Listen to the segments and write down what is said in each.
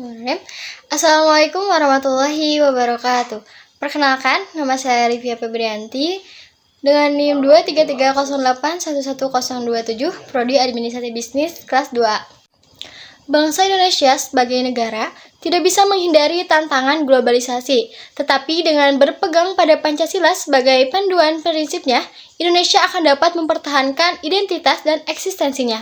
Bismillahirrahmanirrahim. Assalamualaikum warahmatullahi wabarakatuh. Perkenalkan, nama saya Rivia Febrianti dengan NIM 23308111027, Prodi Administrasi Bisnis kelas 2A. Bangsa Indonesia sebagai negara tidak bisa menghindari tantangan globalisasi, tetapi dengan berpegang pada Pancasila sebagai panduan prinsipnya, Indonesia akan dapat mempertahankan identitas dan eksistensinya.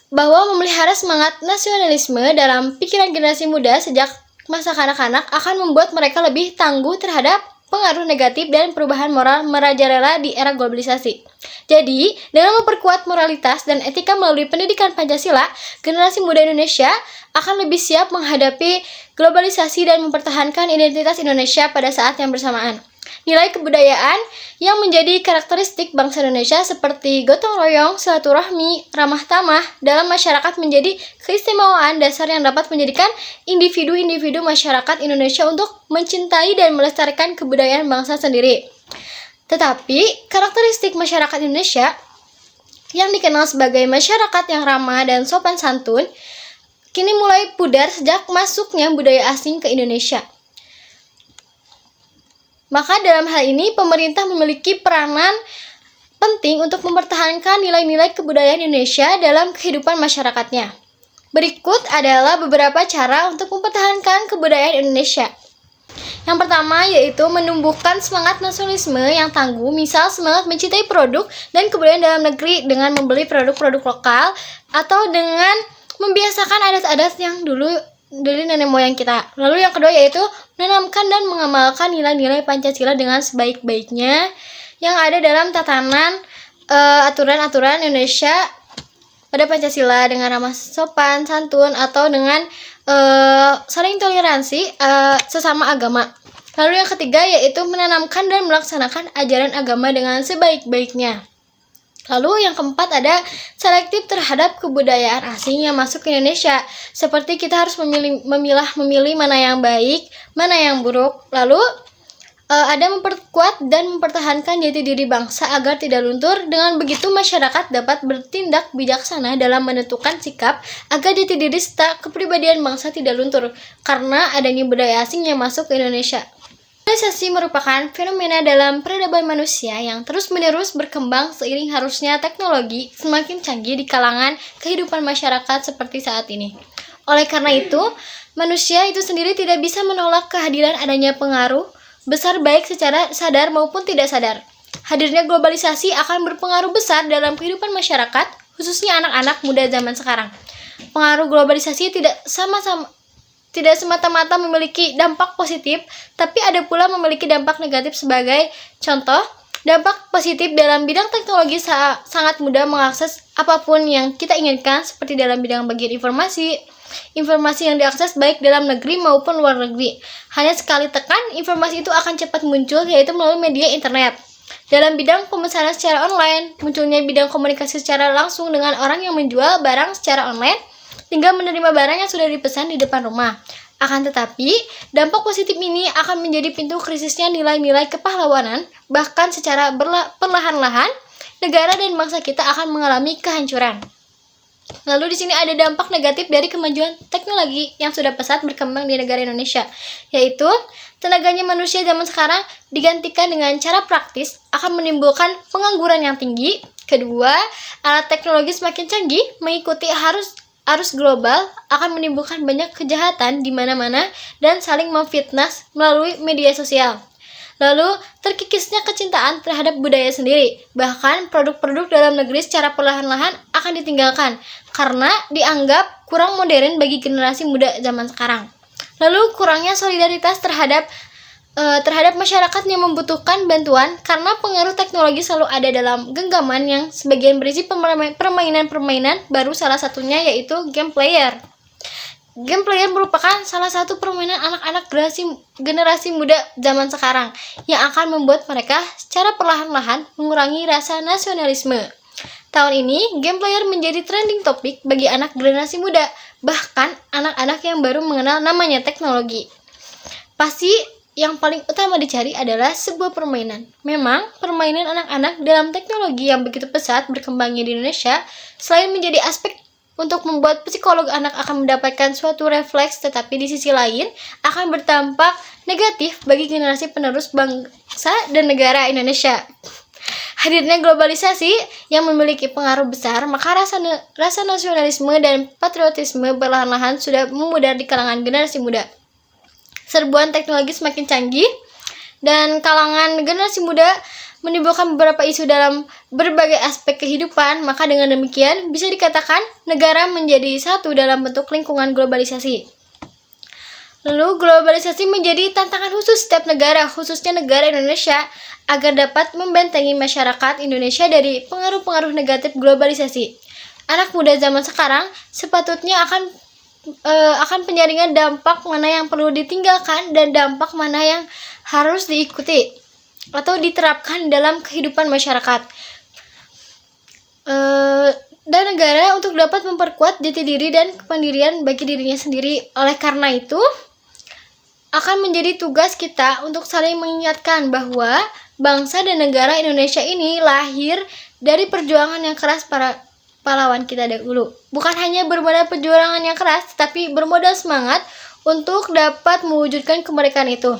Bahwa memelihara semangat nasionalisme dalam pikiran generasi muda sejak masa kanak-kanak akan membuat mereka lebih tangguh terhadap pengaruh negatif dan perubahan moral merajalela di era globalisasi. Jadi, dengan memperkuat moralitas dan etika melalui pendidikan Pancasila, generasi muda Indonesia akan lebih siap menghadapi globalisasi dan mempertahankan identitas Indonesia pada saat yang bersamaan. Nilai kebudayaan yang menjadi karakteristik bangsa Indonesia seperti gotong royong, silaturahmi, ramah tamah dalam masyarakat menjadi keistimewaan dasar yang dapat menjadikan individu-individu masyarakat Indonesia untuk mencintai dan melestarikan kebudayaan bangsa sendiri. Tetapi, karakteristik masyarakat Indonesia yang dikenal sebagai masyarakat yang ramah dan sopan santun kini mulai pudar sejak masuknya budaya asing ke Indonesia. Maka dalam hal ini pemerintah memiliki peranan penting untuk mempertahankan nilai-nilai kebudayaan Indonesia dalam kehidupan masyarakatnya. Berikut adalah beberapa cara untuk mempertahankan kebudayaan Indonesia. Yang pertama yaitu menumbuhkan semangat nasionalisme yang tangguh, misal semangat mencintai produk dan kebudayaan dalam negeri dengan membeli produk-produk lokal atau dengan membiasakan adat-adat yang dulu dari nenek moyang kita. Lalu yang kedua yaitu menanamkan dan mengamalkan nilai-nilai Pancasila dengan sebaik-baiknya yang ada dalam tatanan aturan-aturan Indonesia pada Pancasila dengan ramah sopan, santun atau dengan saling toleransi sesama agama. Lalu yang ketiga yaitu menanamkan dan melaksanakan ajaran agama dengan sebaik-baiknya. Lalu yang keempat ada selektif terhadap kebudayaan asing yang masuk ke Indonesia. Seperti kita harus memilih mana yang baik, mana yang buruk. Lalu ada memperkuat dan mempertahankan jati diri bangsa agar tidak luntur. Dengan begitu masyarakat dapat bertindak bijaksana dalam menentukan sikap agar jati diri serta kepribadian bangsa tidak luntur karena adanya budaya asing yang masuk ke Indonesia. Globalisasi merupakan fenomena dalam peradaban manusia yang terus-menerus berkembang seiring harusnya teknologi semakin canggih di kalangan kehidupan masyarakat seperti saat ini. Oleh karena itu, manusia itu sendiri tidak bisa menolak kehadiran adanya pengaruh besar baik secara sadar maupun tidak sadar. Hadirnya globalisasi akan berpengaruh besar dalam kehidupan masyarakat, khususnya anak-anak muda zaman sekarang. Pengaruh globalisasi tidak semata-mata memiliki dampak positif, tapi ada pula memiliki dampak negatif. Sebagai contoh, dampak positif dalam bidang teknologi sangat mudah mengakses apapun yang kita inginkan, seperti dalam bidang bagian informasi yang diakses baik dalam negeri maupun luar negeri. Hanya sekali tekan, informasi itu akan cepat muncul, yaitu melalui media internet. Dalam bidang pemesanan secara online, munculnya bidang komunikasi secara langsung dengan orang yang menjual barang secara online, tinggal menerima barang yang sudah dipesan di depan rumah. Akan tetapi, dampak positif ini akan menjadi pintu krisisnya nilai-nilai kepahlawanan, bahkan secara perlahan-lahan, negara dan bangsa kita akan mengalami kehancuran. Lalu di sini ada dampak negatif dari kemajuan teknologi yang sudah pesat berkembang di negara Indonesia, yaitu tenaganya manusia zaman sekarang digantikan dengan cara praktis akan menimbulkan pengangguran yang tinggi. Kedua, alat teknologi semakin canggih mengikuti arus global akan menimbulkan banyak kejahatan di mana-mana dan saling memfitnah melalui media sosial. Lalu, terkikisnya kecintaan terhadap budaya sendiri. Bahkan, produk-produk dalam negeri secara perlahan-lahan akan ditinggalkan karena dianggap kurang modern bagi generasi muda zaman sekarang. Lalu, kurangnya solidaritas terhadap masyarakat yang membutuhkan bantuan karena pengaruh teknologi selalu ada dalam genggaman yang sebagian berisi permainan-permainan baru, salah satunya yaitu game player. Game player merupakan salah satu permainan anak-anak generasi muda zaman sekarang yang akan membuat mereka secara perlahan-lahan mengurangi rasa nasionalisme. Tahun ini, game player menjadi trending topik bagi anak generasi muda, bahkan anak-anak yang baru mengenal namanya teknologi. Pasti yang paling utama dicari adalah sebuah permainan. Memang, permainan anak-anak dalam teknologi yang begitu pesat berkembangnya di Indonesia, selain menjadi aspek untuk membuat psikolog anak akan mendapatkan suatu refleks, tetapi di sisi lain akan berdampak negatif bagi generasi penerus bangsa dan negara Indonesia. Hadirnya globalisasi yang memiliki pengaruh besar, maka rasa nasionalisme dan patriotisme perlahan-lahan sudah memudar di kalangan generasi muda. Serbuan teknologi semakin canggih dan kalangan generasi muda menimbulkan beberapa isu dalam berbagai aspek kehidupan, maka dengan demikian bisa dikatakan negara menjadi satu dalam bentuk lingkungan globalisasi. Lalu globalisasi menjadi tantangan khusus setiap negara, khususnya negara Indonesia, agar dapat membentengi masyarakat Indonesia dari pengaruh-pengaruh negatif globalisasi. Anak muda zaman sekarang sepatutnya akan penyaringan dampak mana yang perlu ditinggalkan dan dampak mana yang harus diikuti atau diterapkan dalam kehidupan masyarakat dan negara untuk dapat memperkuat jati diri dan kemandirian bagi dirinya sendiri. Oleh karena itu, akan menjadi tugas kita untuk saling mengingatkan bahwa bangsa dan negara Indonesia ini lahir dari perjuangan yang keras para pahlawan kita dahulu. Bukan hanya bermodal perjuangan yang keras, tapi bermodal semangat untuk dapat mewujudkan kemerdekaan itu.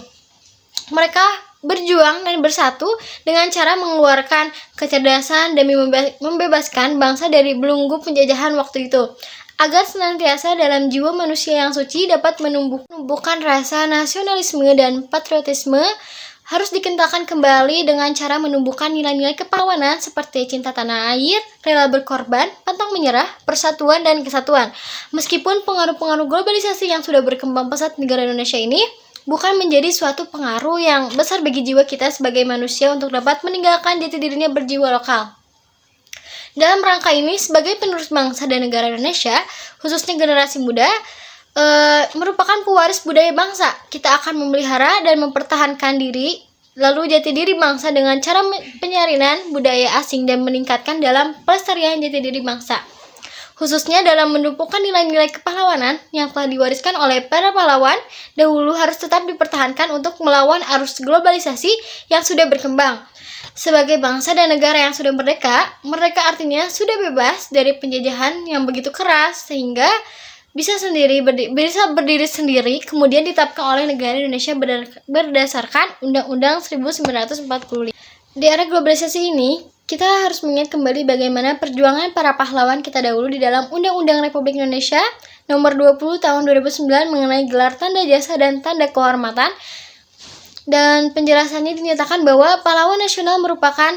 Mereka berjuang dan bersatu dengan cara mengeluarkan kecerdasan demi membebaskan bangsa dari belenggu penjajahan waktu itu. Agar senantiasa dalam jiwa manusia yang suci dapat menumbuhkan rasa nasionalisme dan patriotisme, harus dikentalkan kembali dengan cara menumbuhkan nilai-nilai kepahlawanan seperti cinta tanah air, rela berkorban, pantang menyerah, persatuan dan kesatuan. Meskipun pengaruh-pengaruh globalisasi yang sudah berkembang pesat negara Indonesia ini bukan menjadi suatu pengaruh yang besar bagi jiwa kita sebagai manusia untuk dapat meninggalkan jati dirinya berjiwa lokal. Dalam rangka ini, sebagai penerus bangsa dan negara Indonesia, khususnya generasi muda, merupakan pewaris budaya bangsa. Kita akan memelihara dan mempertahankan diri, lalu jati diri bangsa dengan cara penyarinan budaya asing dan meningkatkan dalam pelestarian jati diri bangsa. Khususnya dalam menumpukan nilai-nilai kepahlawanan yang telah diwariskan oleh para pahlawan dahulu harus tetap dipertahankan untuk melawan arus globalisasi yang sudah berkembang. Sebagai bangsa dan negara yang sudah merdeka artinya sudah bebas dari penjajahan yang begitu keras sehingga bisa berdiri sendiri, kemudian ditetapkan oleh negara Indonesia berdasarkan Undang-Undang 1945. Di era globalisasi ini, kita harus mengingat kembali bagaimana perjuangan para pahlawan kita dahulu di dalam Undang-Undang Republik Indonesia Nomor 20 Tahun 2009 mengenai gelar tanda jasa dan tanda kehormatan. Dan penjelasannya dinyatakan bahwa pahlawan nasional merupakan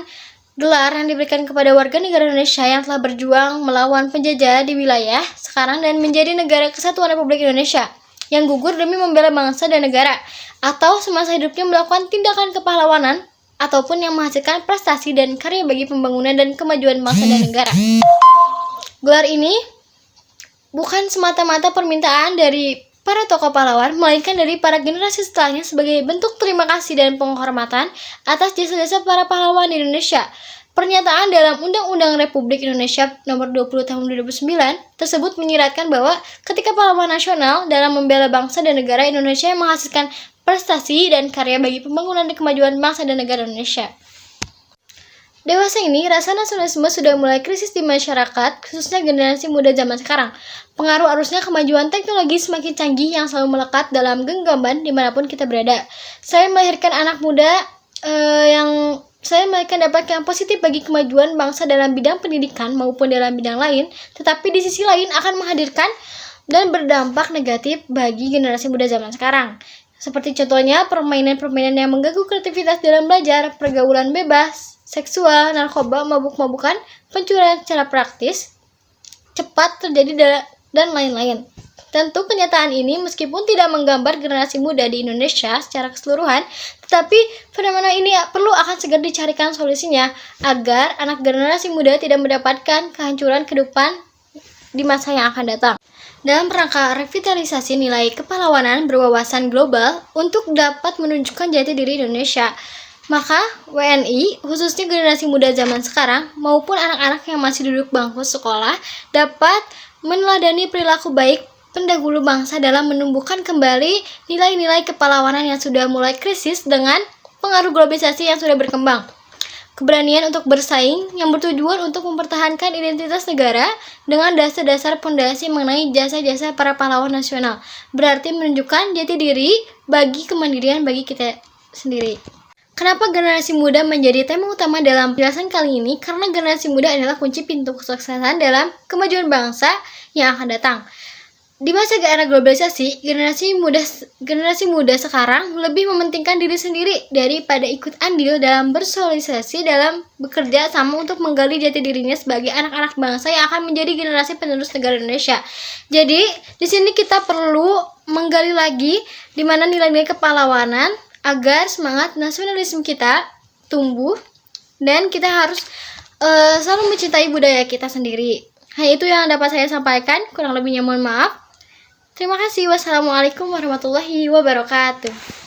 gelar yang diberikan kepada warga negara Indonesia yang telah berjuang melawan penjajah di wilayah sekarang dan menjadi negara kesatuan Republik Indonesia yang gugur demi membela bangsa dan negara, atau semasa hidupnya melakukan tindakan kepahlawanan ataupun yang menghasilkan prestasi dan karya bagi pembangunan dan kemajuan bangsa dan negara. Gelar ini bukan semata-mata permintaan dari para tokoh pahlawan, melainkan dari para generasi setelahnya sebagai bentuk terima kasih dan penghormatan atas jasa-jasa para pahlawan di Indonesia. Pernyataan dalam Undang-Undang Republik Indonesia Nomor 20 Tahun 2009 tersebut menyiratkan bahwa ketika pahlawan nasional dalam membela bangsa dan negara Indonesia yang menghasilkan prestasi dan karya bagi pembangunan dan kemajuan bangsa dan negara Indonesia. Dewasa ini, rasa nasionalisme sudah mulai krisis di masyarakat, khususnya generasi muda zaman sekarang. Pengaruh arusnya kemajuan teknologi semakin canggih yang selalu melekat dalam genggaman dimanapun kita berada. Saya melahirkan anak muda saya melahirkan dampak yang positif bagi kemajuan bangsa dalam bidang pendidikan maupun dalam bidang lain, tetapi di sisi lain akan menghadirkan dan berdampak negatif bagi generasi muda zaman sekarang. Seperti contohnya permainan-permainan yang mengganggu kreativitas dalam belajar, pergaulan bebas, seksual, narkoba, mabuk-mabukan, pencurian secara praktis, cepat terjadi dan lain-lain. Tentu kenyataan ini meskipun tidak menggambar generasi muda di Indonesia secara keseluruhan, tetapi fenomena ini perlu akan segera dicarikan solusinya agar anak generasi muda tidak mendapatkan kehancuran kehidupan di masa yang akan datang. Dalam rangka revitalisasi nilai kepahlawanan berwawasan global untuk dapat menunjukkan jati diri Indonesia, maka WNI, khususnya generasi muda zaman sekarang maupun anak-anak yang masih duduk bangku sekolah, dapat meneladani perilaku baik pendahulu bangsa dalam menumbuhkan kembali nilai-nilai kepahlawanan yang sudah mulai krisis dengan pengaruh globalisasi yang sudah berkembang. keberanian untuk bersaing yang bertujuan untuk mempertahankan identitas negara dengan dasar-dasar pondasi mengenai jasa-jasa para pahlawan nasional. Berarti menunjukkan jati diri bagi kemandirian bagi kita sendiri. Kenapa generasi muda menjadi tema utama dalam penjelasan kali ini? Karena generasi muda adalah kunci pintu kesuksesan dalam kemajuan bangsa yang akan datang. Di masa era globalisasi, generasi muda sekarang lebih mementingkan diri sendiri daripada ikut andil dalam bersosialisasi dalam bekerja sama untuk menggali jati dirinya sebagai anak-anak bangsa yang akan menjadi generasi penerus negara Indonesia. Jadi, di sini kita perlu menggali lagi di mana nilai-nilai kepahlawanan agar semangat nasionalisme kita tumbuh dan kita harus selalu mencintai budaya kita sendiri. Hanya itu yang dapat saya sampaikan, kurang lebihnya mohon maaf. Terima kasih. Wassalamualaikum warahmatullahi wabarakatuh.